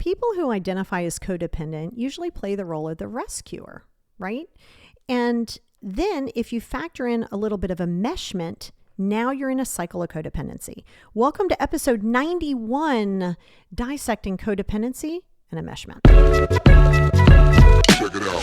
People who identify as codependent usually play the role of the rescuer, right? And then if you factor in a little bit of enmeshment, now you're in a cycle of codependency. Welcome to episode 91, Dissecting Codependency and Enmeshment. Check it out.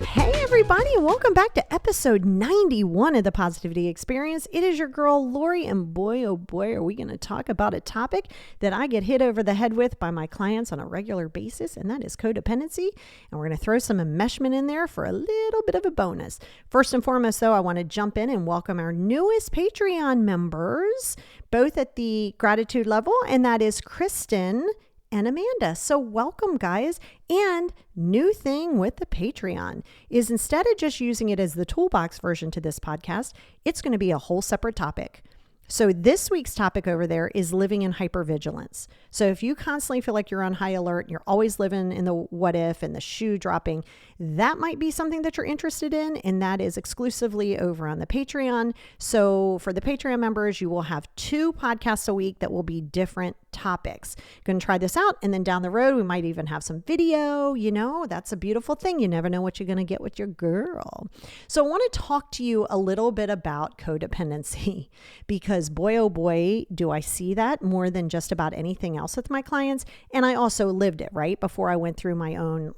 Hey everybody, and welcome back to episode 91 of the Positivity Experience. It is your girl Lori, and boy oh boy are we going to talk about a topic that I get hit over the head with by my clients on a regular basis, and that is codependency. And we're going to throw some enmeshment in there for a little bit of a bonus. First and foremost though, I want to jump in and welcome our newest Patreon members, both at the gratitude level, and that is Kristen and Amanda. So welcome, guys. And new thing with the Patreon is instead of just using it as the toolbox version to this podcast, it's going to be a whole separate topic. So this week's topic over there is living in hypervigilance. So if you constantly feel like you're on high alert and you're always living in the what if and the shoe dropping, that might be something that you're interested in. And that is exclusively over on the Patreon. So for the Patreon members, you will have 2 podcasts a week that will be different topics. Going to try this out. And then down the road, we might even have some video. You know, that's a beautiful thing. You never know what you're going to get with your girl. So I want to talk to you a little bit about codependency because boy, oh boy, do I see that more than just about anything else with my clients. And I also lived it, right? Before I went through my own,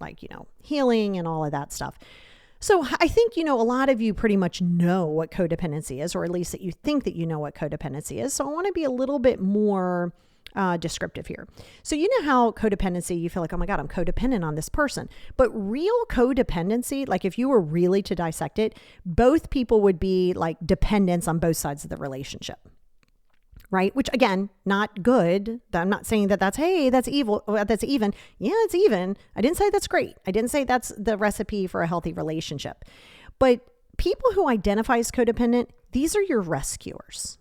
healing and all of that stuff. So I think, a lot of you pretty much know what codependency is, or at least that you think that you know what codependency is. So I want to be a little bit more descriptive here. So you know how codependency, you feel like, oh my God, I'm codependent on this person. But real codependency, like if you were really to dissect it, both people would be like dependents on both sides of the relationship. Right? Which again, not good. I'm not saying that that's evil. That's even. Yeah, it's even. I didn't say that's great. I didn't say that's the recipe for a healthy relationship. But people who identify as codependent, these are your rescuers.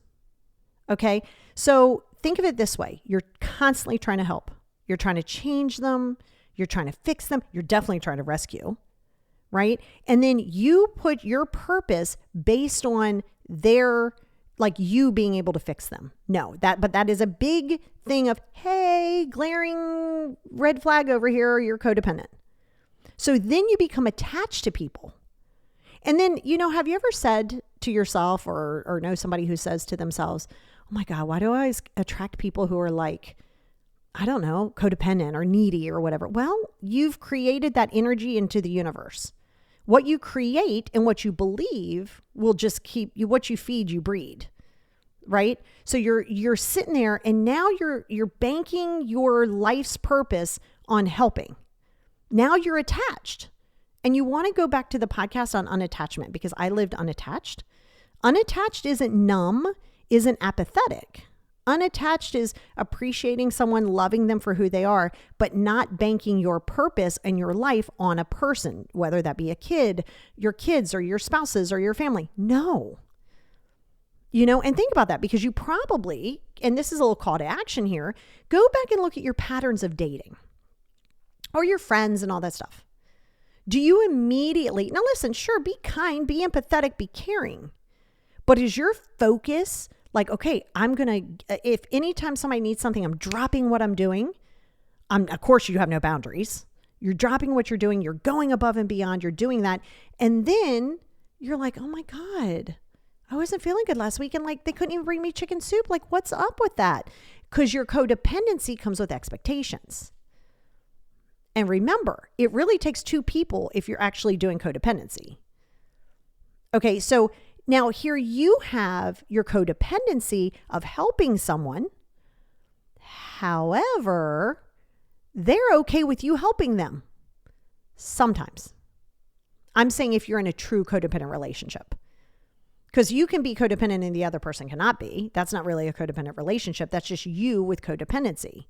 Okay? So think of it this way. You're constantly trying to help. You're trying to change them. You're trying to fix them. You're definitely trying to rescue. Right? And then you put your purpose based on their you being able to fix them. No, but that is a big thing of, hey, glaring red flag over here, you're codependent. So then you become attached to people. And then, have you ever said to yourself or know somebody who says to themselves, oh my God, why do I always attract people who are like, I don't know, codependent or needy or whatever? Well, you've created that energy into the universe. What you create and what you believe will just keep you, what you feed, you breed, right? So you're sitting there and now you're banking your life's purpose on helping. Now you're attached. And you want to go back to the podcast on unattachment because I lived unattached. Unattached isn't numb, isn't apathetic. Unattached is appreciating someone, loving them for who they are, but not banking your purpose and your life on a person, whether that be a kid, your kids or your spouses or your family. No. And think about that because you probably, and this is a little call to action here, go back and look at your patterns of dating or your friends and all that stuff. Do you immediately, now listen, sure, be kind, be empathetic, be caring, but is your focus like, okay, if anytime somebody needs something, I'm dropping what I'm doing. Of course, you have no boundaries. You're dropping what you're doing. You're going above and beyond. You're doing that. And then you're like, oh my God, I wasn't feeling good last week. And they couldn't even bring me chicken soup. What's up with that? Because your codependency comes with expectations. And remember, it really takes 2 people if you're actually doing codependency. Okay, so now here you have your codependency of helping someone. However, they're okay with you helping them. Sometimes. I'm saying if you're in a true codependent relationship. Because you can be codependent and the other person cannot be. That's not really a codependent relationship. That's just you with codependency.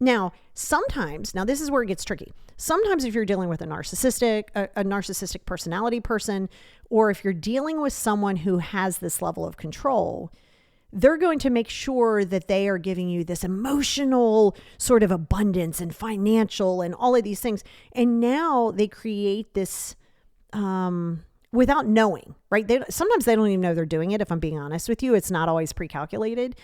Now, sometimes, this is where it gets tricky. Sometimes if you're dealing with a narcissistic personality person, or if you're dealing with someone who has this level of control, they're going to make sure that they are giving you this emotional sort of abundance and financial and all of these things. And now they create this without knowing, right? Sometimes they don't even know they're doing it. If I'm being honest with you, it's not always pre-calculated.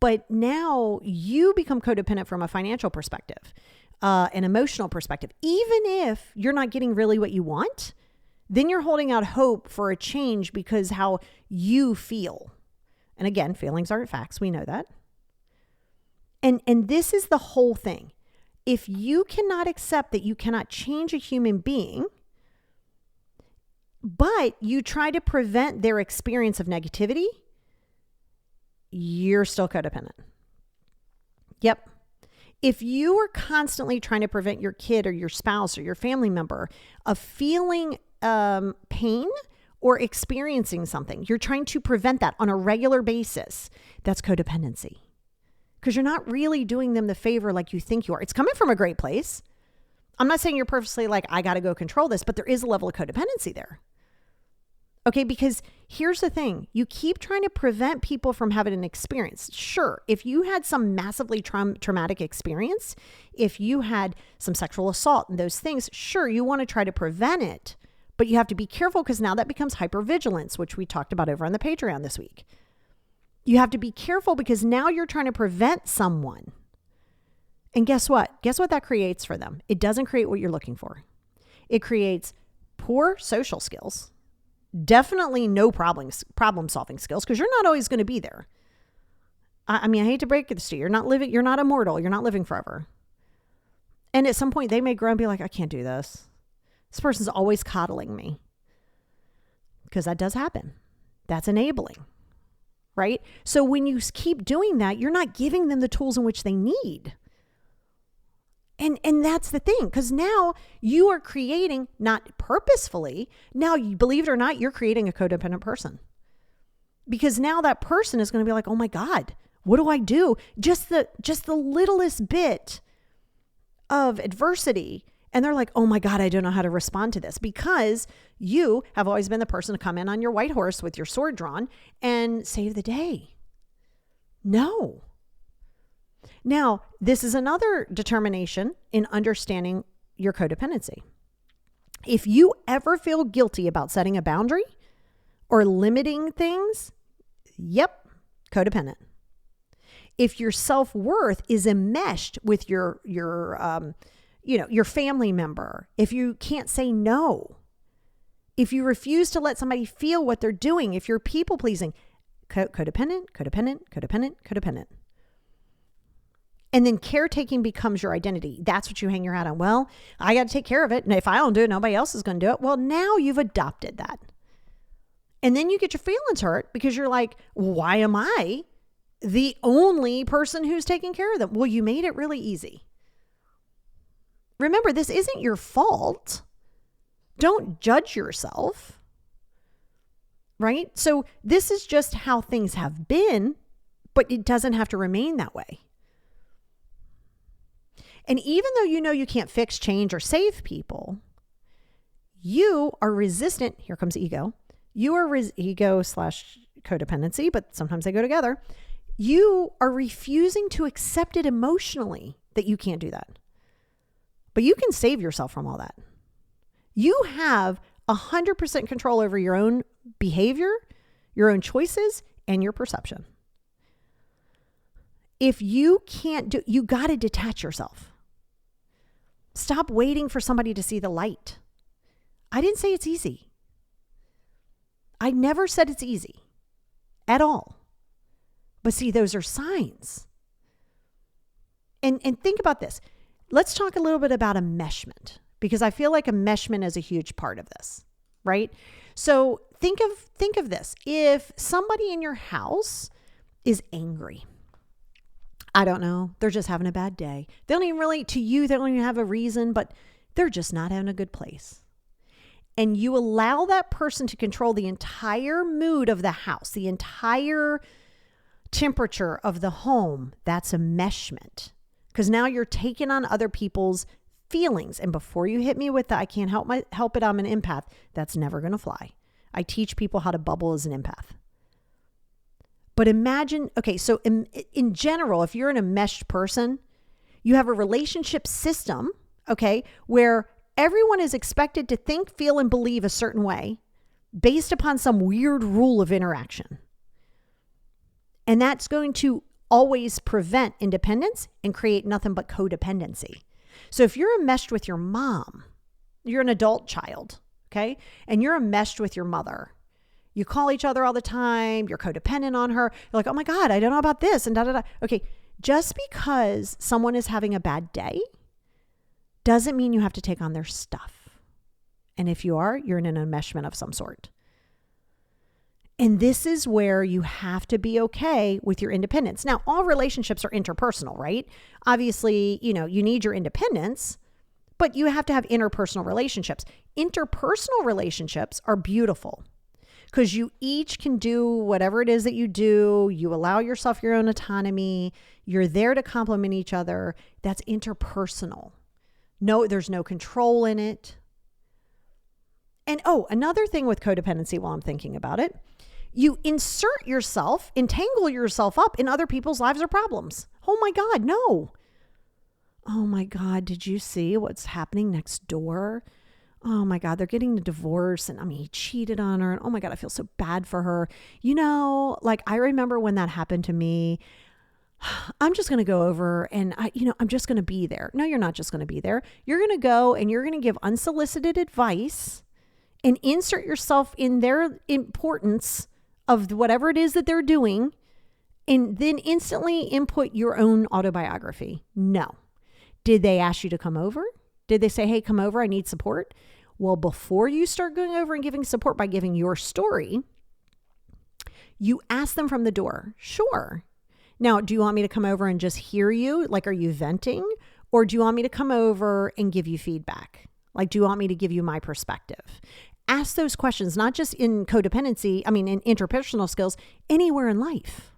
But now you become codependent from a financial perspective, an emotional perspective. Even if you're not getting really what you want, then you're holding out hope for a change because how you feel. And again, feelings aren't facts. We know that. And this is the whole thing. If you cannot accept that you cannot change a human being, but you try to prevent their experience of negativity, you're still codependent. Yep. If you are constantly trying to prevent your kid or your spouse or your family member of feeling pain or experiencing something, you're trying to prevent that on a regular basis, that's codependency. Because you're not really doing them the favor like you think you are. It's coming from a great place. I'm not saying you're purposely like, I got to go control this, but there is a level of codependency there. Okay, because here's the thing. You keep trying to prevent people from having an experience. Sure, if you had some massively traumatic experience, if you had some sexual assault and those things, sure, you want to try to prevent it. But you have to be careful because now that becomes hypervigilance, which we talked about over on the Patreon this week. You have to be careful because now you're trying to prevent someone. And guess what? Guess what that creates for them? It doesn't create what you're looking for. It creates poor social skills. Definitely no problem solving skills because you're not always going to be there. I mean, I hate to break this to you. You're not immortal. You're not living forever. And at some point they may grow and be like, I can't do this. This person's always coddling me. Because that does happen. That's enabling. Right? So when you keep doing that, you're not giving them the tools in which they need. And that's the thing, because now you are creating, not purposefully, now you believe it or not, you're creating a codependent person. Because now that person is going to be like, oh my God, what do I do? Just the littlest bit of adversity. And they're like, oh my God, I don't know how to respond to this, because you have always been the person to come in on your white horse with your sword drawn and save the day. No. Now, this is another determination in understanding your codependency. If you ever feel guilty about setting a boundary or limiting things, yep, codependent. If your self-worth is enmeshed with your family member, if you can't say no, if you refuse to let somebody feel what they're doing, if you're people pleasing, codependent. And then caretaking becomes your identity. That's what you hang your hat on. Well, I got to take care of it. And if I don't do it, nobody else is going to do it. Well, now you've adopted that. And then you get your feelings hurt because you're like, why am I the only person who's taking care of them? Well, you made it really easy. Remember, this isn't your fault. Don't judge yourself. Right? So this is just how things have been, but it doesn't have to remain that way. And even though you know you can't fix, change, or save people, you are resistant. Here comes ego. You are ego/codependency, but sometimes they go together. You are refusing to accept it emotionally that you can't do that. But you can save yourself from all that. You have 100% control over your own behavior, your own choices, and your perception. If you can't you got to detach yourself. Stop waiting for somebody to see the light. I didn't say it's easy. I never said it's easy at all. But see, those are signs. And think about this. Let's talk a little bit about enmeshment, because I feel like enmeshment is a huge part of this, right? So think of this. If somebody in your house is angry, I don't know, they're just having a bad day. They don't even really, to you, they don't even have a reason, but they're just not having a good place. And you allow that person to control the entire mood of the house, the entire temperature of the home. That's enmeshment. Because now you're taking on other people's feelings. And before you hit me with the, I can't help it, I'm an empath, that's never going to fly. I teach people how to bubble as an empath. But imagine, okay, so in general, if you're an enmeshed person, you have a relationship system, okay, where everyone is expected to think, feel, and believe a certain way. based upon some weird rule of interaction. And that's going to always prevent independence and create nothing but codependency. So if you're enmeshed with your mom, you're an adult child, okay? And you're enmeshed with your mother. You call each other all the time. You're codependent on her. You're like, oh my God, I don't know about this and da-da-da. Okay, just because someone is having a bad day doesn't mean you have to take on their stuff. And if you are, you're in an enmeshment of some sort. And this is where you have to be okay with your independence. Now, all relationships are interpersonal, right? Obviously, you need your independence, but you have to have interpersonal relationships. Interpersonal relationships are beautiful because you each can do whatever it is that you do. You allow yourself your own autonomy. You're there to complement each other. That's interpersonal. No, there's no control in it. And another thing with codependency while I'm thinking about it, you entangle yourself up in other people's lives or problems. Oh my God, no. Oh my God, did you see what's happening next door? Oh my God, they're getting a divorce and he cheated on her. And oh my God, I feel so bad for her. I remember when that happened to me, I'm just going to go over and I'm just going to be there. No, you're not just going to be there. You're going to go and you're going to give unsolicited advice and insert yourself in their importance of whatever it is that they're doing, and then instantly input your own autobiography. No. Did they ask you to come over? Did they say, hey, come over, I need support? Well, before you start going over and giving support by giving your story, you ask them from the door, sure. Now, do you want me to come over and just hear you? Like, are you venting? Or do you want me to come over and give you feedback? Like, do you want me to give you my perspective? Ask those questions, not just in codependency, in interpersonal skills, anywhere in life.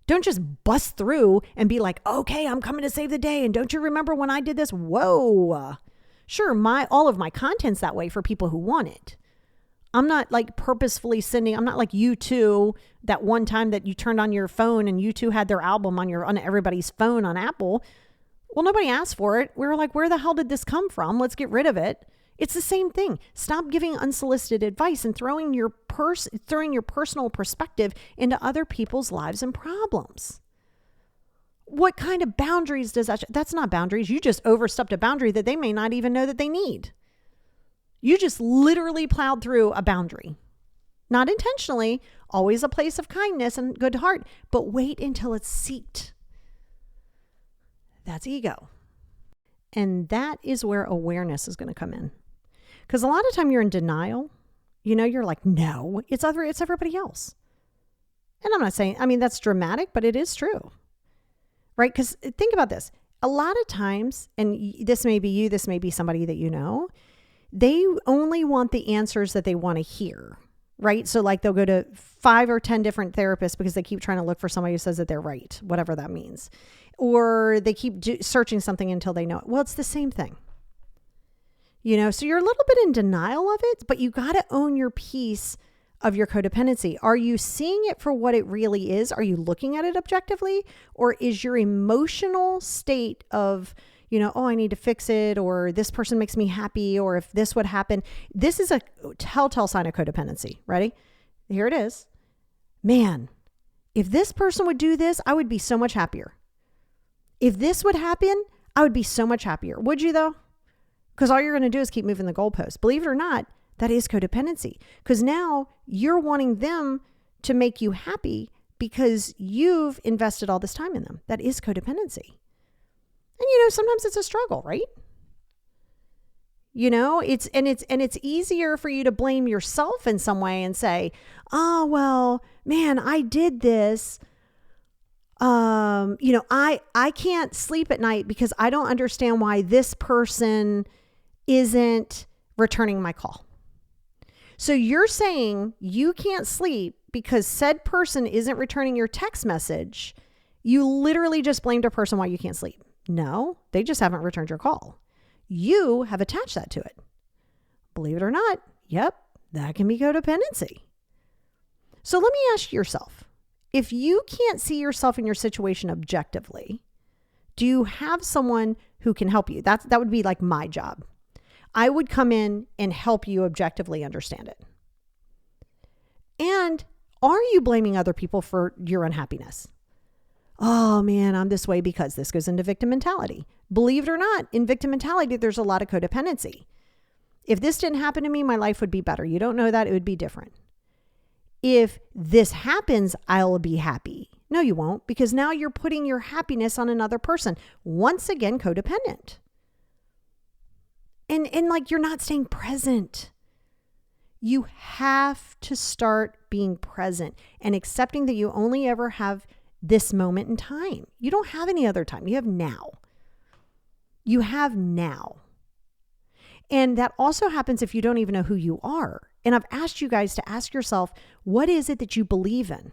Don't just bust through and be like, okay, I'm coming to save the day. And don't you remember when I did this? Whoa. Sure, all of my content's that way for people who want it. I'm not like purposefully sending, I'm not like U2, that one time that you turned on your phone and U2 had their album on everybody's phone on Apple. Well, nobody asked for it. We were like, where the hell did this come from? Let's get rid of it. It's the same thing. Stop giving unsolicited advice and throwing your personal perspective into other people's lives and problems. What kind of boundaries does that? That's not boundaries. You just overstepped a boundary that they may not even know that they need. You just literally plowed through a boundary. Not intentionally, always a place of kindness and good heart, but wait until it's seeked. That's ego. And that is where awareness is going to come in. Because a lot of time you're in denial. You're like, no, it's everybody else. And I'm not saying, that's dramatic, but it is true. Right? Because think about this. A lot of times, and this may be you, this may be somebody that you know, they only want the answers that they want to hear. Right? So like they'll go to 5 or 10 different therapists because they keep trying to look for somebody who says that they're right, whatever that means. Or they keep searching something until they know it. Well, it's the same thing. So you're a little bit in denial of it, but you got to own your piece of your codependency. Are you seeing it for what it really is? Are you looking at it objectively? Or is your emotional state of, I need to fix it, or this person makes me happy, or if this would happen, this is a telltale sign of codependency. Ready? Here it is. Man, if this person would do this, I would be so much happier. If this would happen, I would be so much happier. Would you though? Because all you're going to do is keep moving the goalpost. Believe it or not, that is codependency. Because now you're wanting them to make you happy because you've invested all this time in them. That is codependency. And sometimes it's a struggle, right? It's easier for you to blame yourself in some way and say, oh, well, man, I did this. I can't sleep at night because I don't understand why this person isn't returning my call. So you're saying you can't sleep because said person isn't returning your text message. You literally just blamed a person why you can't sleep. No, they just haven't returned your call. You have attached that to it. Believe it or not, yep, that can be codependency. So let me ask yourself, if you can't see yourself in your situation objectively, do you have someone who can help you? That would be like my job. I would come in and help you objectively understand it. And are you blaming other people for your unhappiness? Oh man, I'm this way because this goes into victim mentality. Believe it or not, in victim mentality, there's a lot of codependency. If this didn't happen to me, my life would be better. You don't know that, it would be different. If this happens, I'll be happy. No, you won't, because now you're putting your happiness on another person. Once again, codependent. And like you're not staying present. You have to start being present and accepting that you only ever have this moment in time. You don't have any other time. You have now. You have now. And that also happens if you don't even know who you are. And I've asked you guys to ask yourself, what is it that you believe in?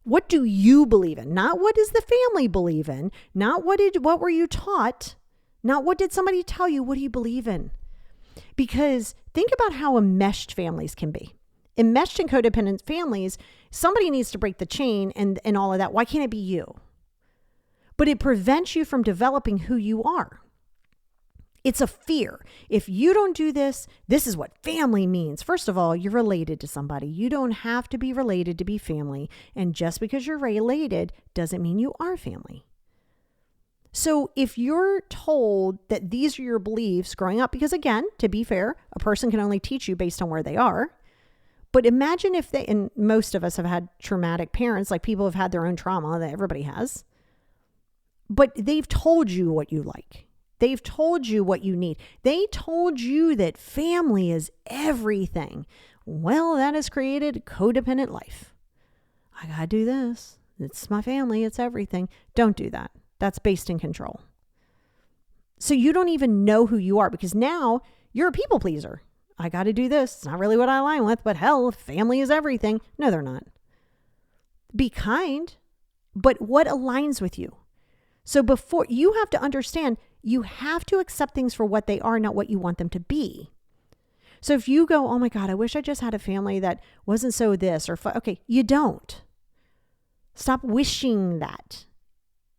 What do you believe in? Not what does the family believe in? Not what were you taught? Not what did somebody tell you? What do you believe in? Because think about how enmeshed families can be. Enmeshed and codependent families, somebody needs to break the chain and all of that. Why can't it be you? But it prevents you from developing who you are. It's a fear. If you don't do this, this is what family means. First of all, you're related to somebody. You don't have to be related to be family. And just because you're related doesn't mean you are family. So if you're told that these are your beliefs growing up, because again, to be fair, a person can only teach you based on where they are. But imagine if and most of us have had traumatic parents, like people have had their own trauma that everybody has. But they've told you what you like. They've told you what you need. They told you that family is everything. Well, that has created a codependent life. I got to do this. It's my family. It's everything. Don't do that. That's based in control. So you don't even know who you are because now you're a people pleaser. I got to do this. It's not really what I align with, but hell, family is everything. No, they're not. Be kind, but what aligns with you? So before you have to understand, you have to accept things for what they are, not what you want them to be. So if you go, oh my God, I wish I just had a family that wasn't so this or, okay, you don't. Stop wishing that.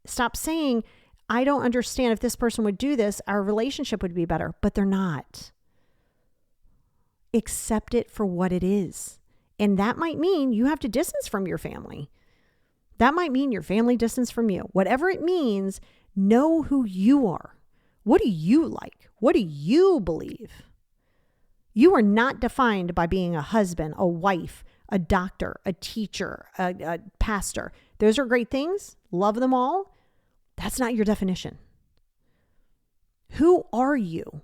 Stop saying, I don't understand if this person would do this, our relationship would be better, but they're not. Accept it for what it is. And that might mean you have to distance from your family. That might mean your family distance from you. Whatever it means, know who you are. What do you like? What do you believe? You are not defined by being a husband, a wife, a doctor, a teacher, a pastor. Those are great things. Love them all. That's not your definition. Who are you?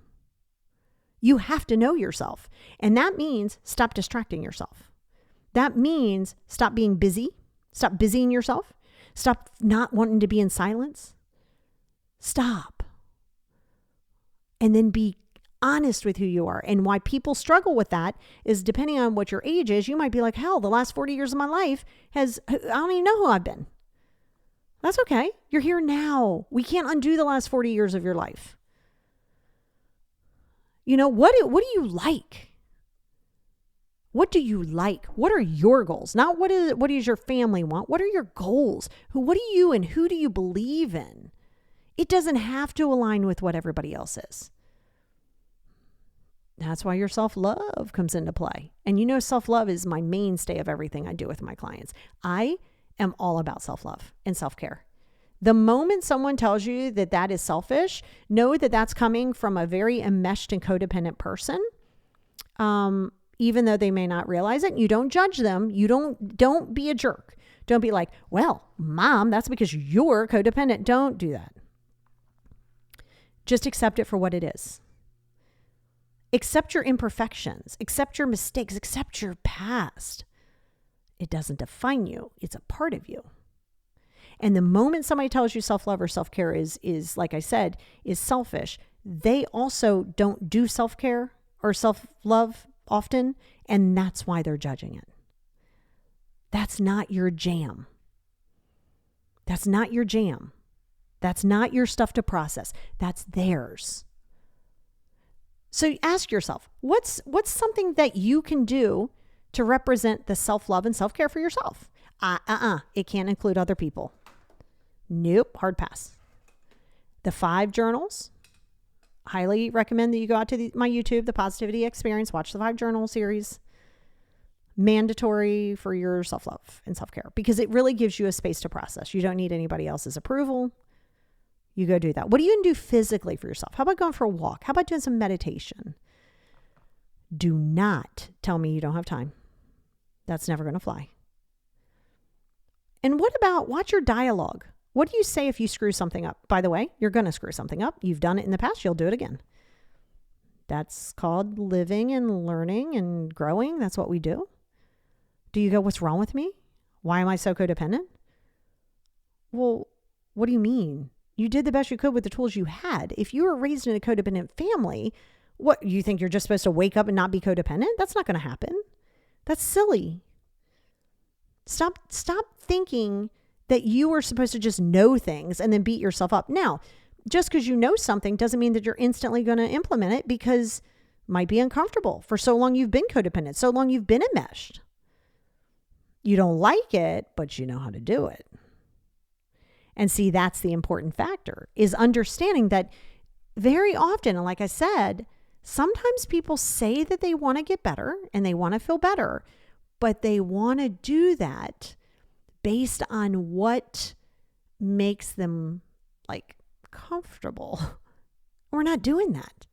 You have to know yourself. And that means stop distracting yourself. That means stop being busy. Stop busying yourself. Stop not wanting to be in silence. Stop. And then be honest with who you are. And why people struggle with that is depending on what your age is, you might be like, hell, the last 40 years of my life I don't even know who I've been. That's okay. You're here now. We can't undo the last 40 years of your life. You know, what do you like? What do you like? What are your goals? Not what does your family want? What are your goals? What do you and who do you believe in? It doesn't have to align with what everybody else is. That's why your self-love comes into play. And you know, self-love is my mainstay of everything I do with my clients. I am all about self-love and self-care. The moment someone tells you that that is selfish, know that that's coming from a very enmeshed and codependent person. Even though they may not realize it, you don't judge them. You don't be a jerk. Don't be like, well, mom, that's because you're codependent. Don't do that. Just accept it for what it is. Accept your imperfections. Accept your mistakes. Accept your past. It doesn't define you. It's a part of you. And the moment somebody tells you self-love or self-care is like I said, is selfish, they also don't do self-care or self-love often, and that's why they're judging it. That's not your jam. That's not your jam. That's not your stuff to process. That's theirs. So ask yourself, what's something that you can do to represent the self-love and self-care for yourself? It can't include other people. Nope, hard pass. The 5 journals. Highly recommend that you go out to my YouTube, The Positivity Experience, watch the 5 journal series. mandatory for your self-love and self-care because it really gives you a space to process. You don't need anybody else's approval. You go do that. What do you even do physically for yourself? How about going for a walk? How about doing some meditation? Do not tell me you don't have time. That's never going to fly. And what about watch your dialogue? What do you say if you screw something up? By the way, you're going to screw something up. You've done it in the past. You'll do it again. That's called living and learning and growing. That's what we do. Do you go, what's wrong with me? Why am I so codependent? Well, what do you mean? You did the best you could with the tools you had. If you were raised in a codependent family, what, you think you're just supposed to wake up and not be codependent? That's not going to happen. That's silly. Stop thinking that you are supposed to just know things and then beat yourself up. Now, just because you know something doesn't mean that you're instantly going to implement it because it might be uncomfortable. For so long you've been codependent, so long you've been enmeshed. You don't like it, but you know how to do it. And see, that's the important factor, is understanding that very often, and like I said, sometimes people say that they want to get better and they want to feel better, but they want to do that based on what makes them like comfortable. We're not doing that.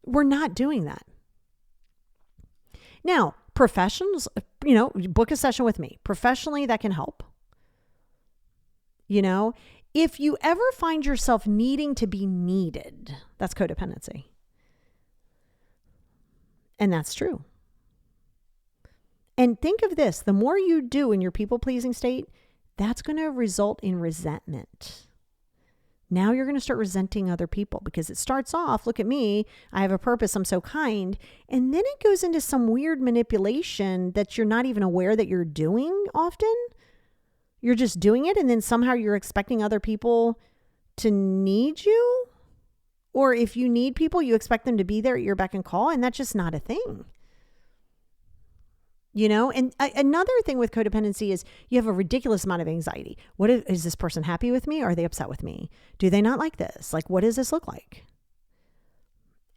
We're not doing that. Now, professionals, book a session with me. Professionally, that can help. If you ever find yourself needing to be needed, that's codependency. And that's true. And think of this, the more you do in your people-pleasing state, that's going to result in resentment. Now you're going to start resenting other people because it starts off, look at me, I have a purpose, I'm so kind. And then it goes into some weird manipulation that you're not even aware that you're doing often. You're just doing it and then somehow you're expecting other people to need you. Or if you need people, you expect them to be there at your beck and call, and that's just not a thing. And another thing with codependency is you have a ridiculous amount of anxiety. Is this person happy with me? Or are they upset with me? Do they not like this? Like, what does this look like?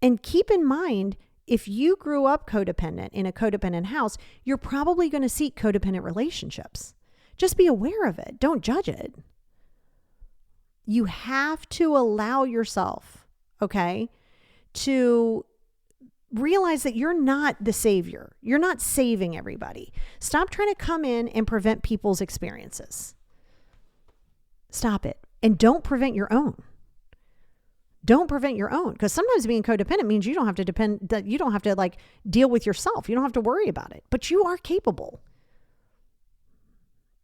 And keep in mind, if you grew up codependent in a codependent house, you're probably going to seek codependent relationships. Just be aware of it. Don't judge it. You have to allow yourself, to realize that you're not the savior. You're not saving everybody. Stop trying to come in and prevent people's experiences. Stop it. And don't prevent your own. Don't prevent your own. Because sometimes being codependent means you don't have to deal with yourself. You don't have to worry about it. But you are capable.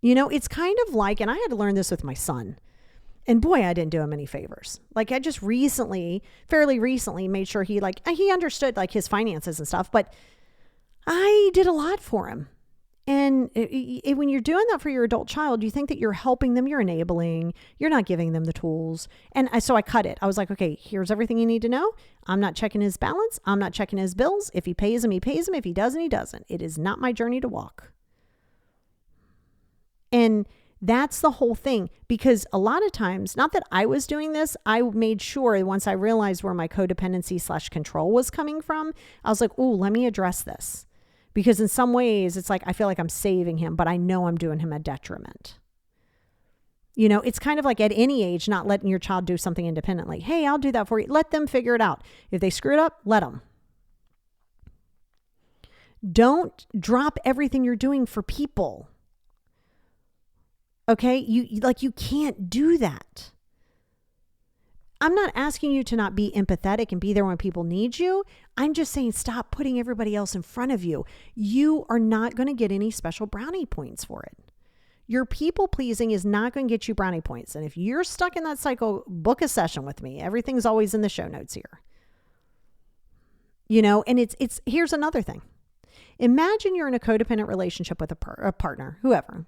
It's kind of like, and I had to learn this with my son. And boy, I didn't do him any favors. Like I just fairly recently made sure he understood like his finances and stuff, but I did a lot for him. And when you're doing that for your adult child, you think that you're helping them, you're enabling, you're not giving them the tools. And so I cut it. I was like, okay, here's everything you need to know. I'm not checking his balance. I'm not checking his bills. If he pays them, he pays them. If he doesn't, he doesn't. It is not my journey to walk. And that's the whole thing, because a lot of times, not that I was doing this, I made sure once I realized where my codependency / control was coming from, I was like, oh, let me address this. Because in some ways, it's like, I feel like I'm saving him, but I know I'm doing him a detriment. It's kind of like at any age, not letting your child do something independently. Hey, I'll do that for you. Let them figure it out. If they screw it up, let them. Don't drop everything you're doing for people. Okay, you can't do that. I'm not asking you to not be empathetic and be there when people need you. I'm just saying stop putting everybody else in front of you. You are not going to get any special brownie points for it. Your people pleasing is not going to get you brownie points. And if you're stuck in that cycle, book a session with me. Everything's always in the show notes here. And it's here's another thing. Imagine you're in a codependent relationship with a partner, whoever.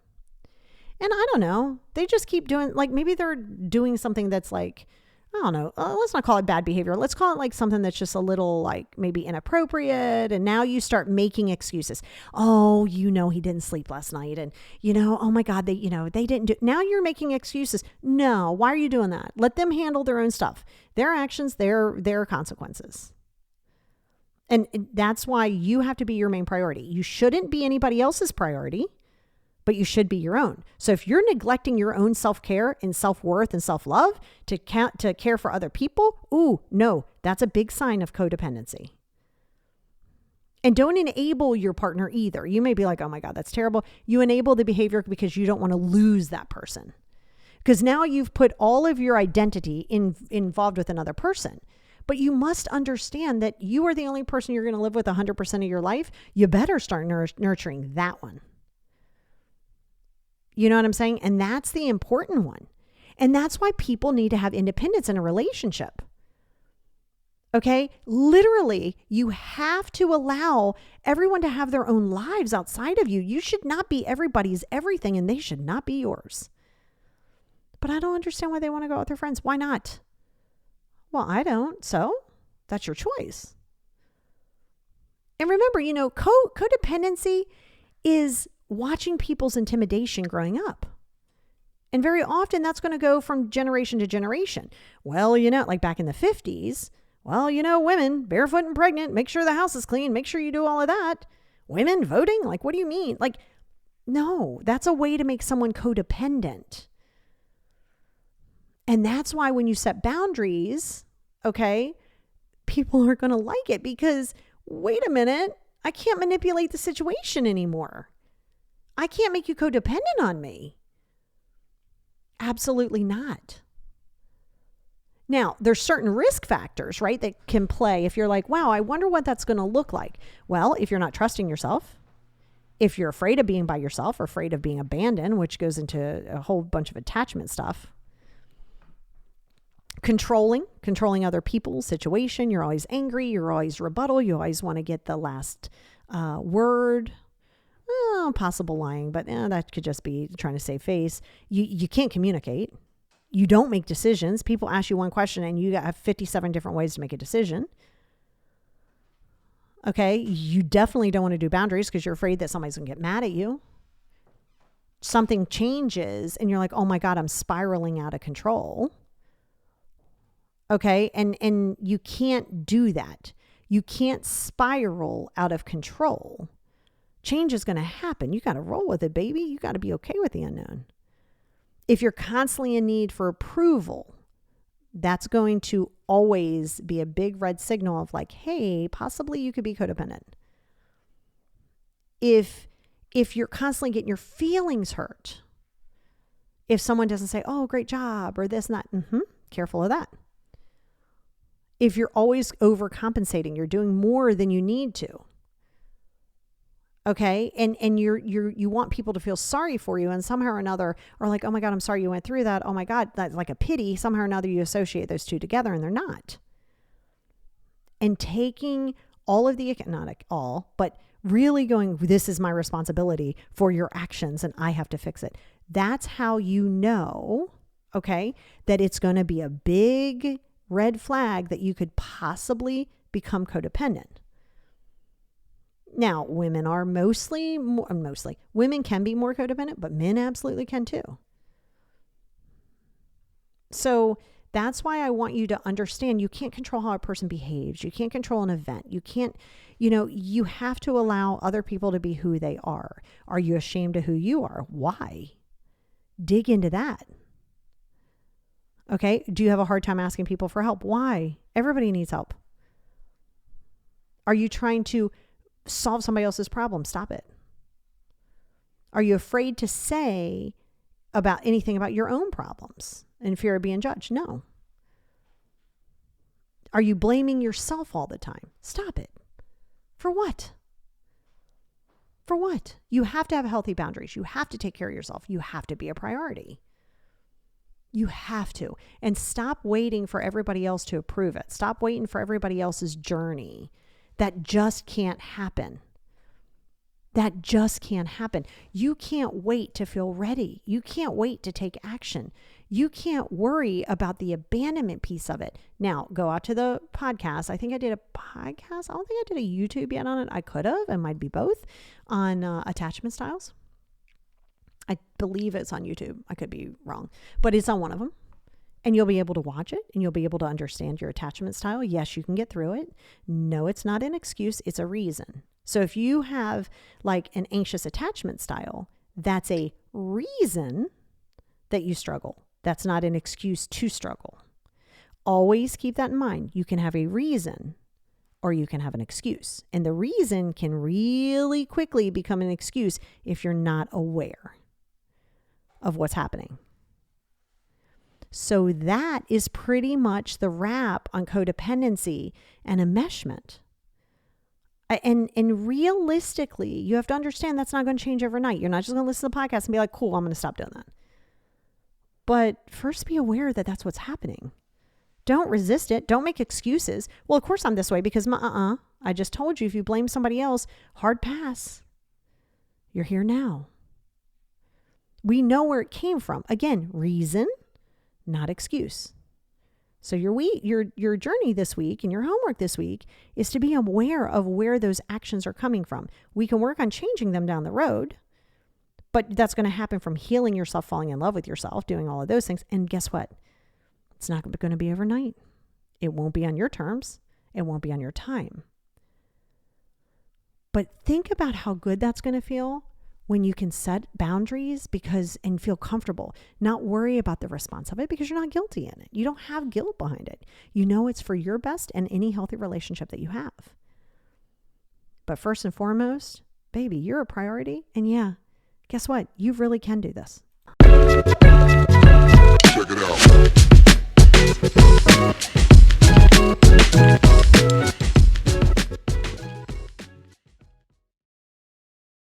And I don't know, they just keep doing, like maybe they're doing something that's like, I don't know, let's not call it bad behavior. Let's call it like something that's just a little like maybe inappropriate. And now you start making excuses. Oh, he didn't sleep last night. And, oh my God, they didn't do, now you're making excuses. No, why are you doing that? Let them handle their own stuff. Their actions, their consequences. And that's why you have to be your main priority. You shouldn't be anybody else's priority, but you should be your own. So if you're neglecting your own self-care and self-worth and self-love to care for other people, ooh, no, that's a big sign of codependency. And don't enable your partner either. You may be like, oh my God, that's terrible. You enable the behavior because you don't want to lose that person. Because now you've put all of your identity involved with another person. But you must understand that you are the only person you're going to live with 100% of your life. You better start nurturing that one. You know what I'm saying? And that's the important one. And that's why people need to have independence in a relationship. Okay? Literally, you have to allow everyone to have their own lives outside of you. You should not be everybody's everything, and they should not be yours. But I don't understand why they want to go out with their friends. Why not? Well, I don't. So that's your choice. And remember, codependency is watching people's intimidation growing up. And very often that's going to go from generation to generation. Well, like back in the 50s, women barefoot and pregnant, make sure the house is clean, make sure you do all of that. Women voting? Like, what do you mean? Like, no, that's a way to make someone codependent. And that's why when you set boundaries, okay, people are going to like it because, wait a minute, I can't manipulate the situation anymore. I can't make you codependent on me. Absolutely not. Now, there's certain risk factors, right, that can play if you're like, wow, I wonder what that's going to look like. Well, if you're not trusting yourself, if you're afraid of being by yourself or afraid of being abandoned, which goes into a whole bunch of attachment stuff. Controlling other people's situation. You're always angry. You're always rebuttal. You always want to get the last word. Possible lying, but that could just be trying to save face. You can't communicate. You don't make decisions. People ask you one question and you have 57 different ways to make a decision. Okay. You definitely don't want to do boundaries because you're afraid that somebody's going to get mad at you. Something changes and you're like, oh my God, I'm spiraling out of control. Okay. And you can't do that. You can't spiral out of control. Change is going to happen. You got to roll with it, baby. You got to be okay with the unknown. If you're constantly in need for approval, that's going to always be a big red signal of like, hey, possibly you could be codependent. If you're constantly getting your feelings hurt, if someone doesn't say, oh, great job, or this and that, careful of that. If you're always overcompensating, you're doing more than you need to. Okay. And you want people to feel sorry for you and somehow or another are like, oh my God, I'm sorry you went through that. Oh my God, that's like a pity. Somehow or another you associate those two together and they're not. And taking all of the, not all, but really going, this is my responsibility for your actions and I have to fix it. That's how you know, okay, that it's going to be a big red flag that you could possibly become codependent. Now, women are mostly, women can be more codependent, but men absolutely can too. So that's why I want you to understand you can't control how a person behaves. You can't control an event. You can't, you have to allow other people to be who they are. Are you ashamed of who you are? Why? Dig into that. Okay. Do you have a hard time asking people for help? Why? Everybody needs help. Are you trying to solve somebody else's problem? Stop it. Are you afraid to say about anything about your own problems in fear of being judged? No. Are you blaming yourself all the time? Stop it. For what? For what? You have to have healthy boundaries. You have to take care of yourself. You have to be a priority. You have to. And stop waiting for everybody else to approve it. Stop waiting for everybody else's journey. That just can't happen. That just can't happen. You can't wait to feel ready. You can't wait to take action. You can't worry about the abandonment piece of it. Now, go out to the podcast. I think I did a podcast. I don't think I did a YouTube yet on it. I could have. It might be both on attachment styles. I believe it's on YouTube. I could be wrong, but it's on one of them. And you'll be able to watch it and you'll be able to understand your attachment style. Yes, you can get through it. No, it's not an excuse. It's a reason. So if you have like an anxious attachment style, that's a reason that you struggle. That's not an excuse to struggle. Always keep that in mind. You can have a reason or you can have an excuse. And the reason can really quickly become an excuse if you're not aware of what's happening. So that is pretty much the wrap on codependency and enmeshment. And realistically, you have to understand that's not going to change overnight. You're not just going to listen to the podcast and be like, cool, I'm going to stop doing that. But first be aware that that's what's happening. Don't resist it. Don't make excuses. Well, of course I'm this way because I just told you if you blame somebody else, hard pass. You're here now. We know where it came from. Again, reason, not excuse. So your journey this week and your homework this week is to be aware of where those actions are coming from. We can work on changing them down the road, but that's going to happen from healing yourself, falling in love with yourself, doing all of those things. And guess what? It's not going to be overnight. It won't be on your terms. It won't be on your time. But think about how good that's going to feel when you can set boundaries and feel comfortable, not worry about the response of it because you're not guilty in it. You don't have guilt behind it. You know it's for your best and any healthy relationship that you have. But first and foremost, baby, you're a priority. And yeah, guess what? You really can do this.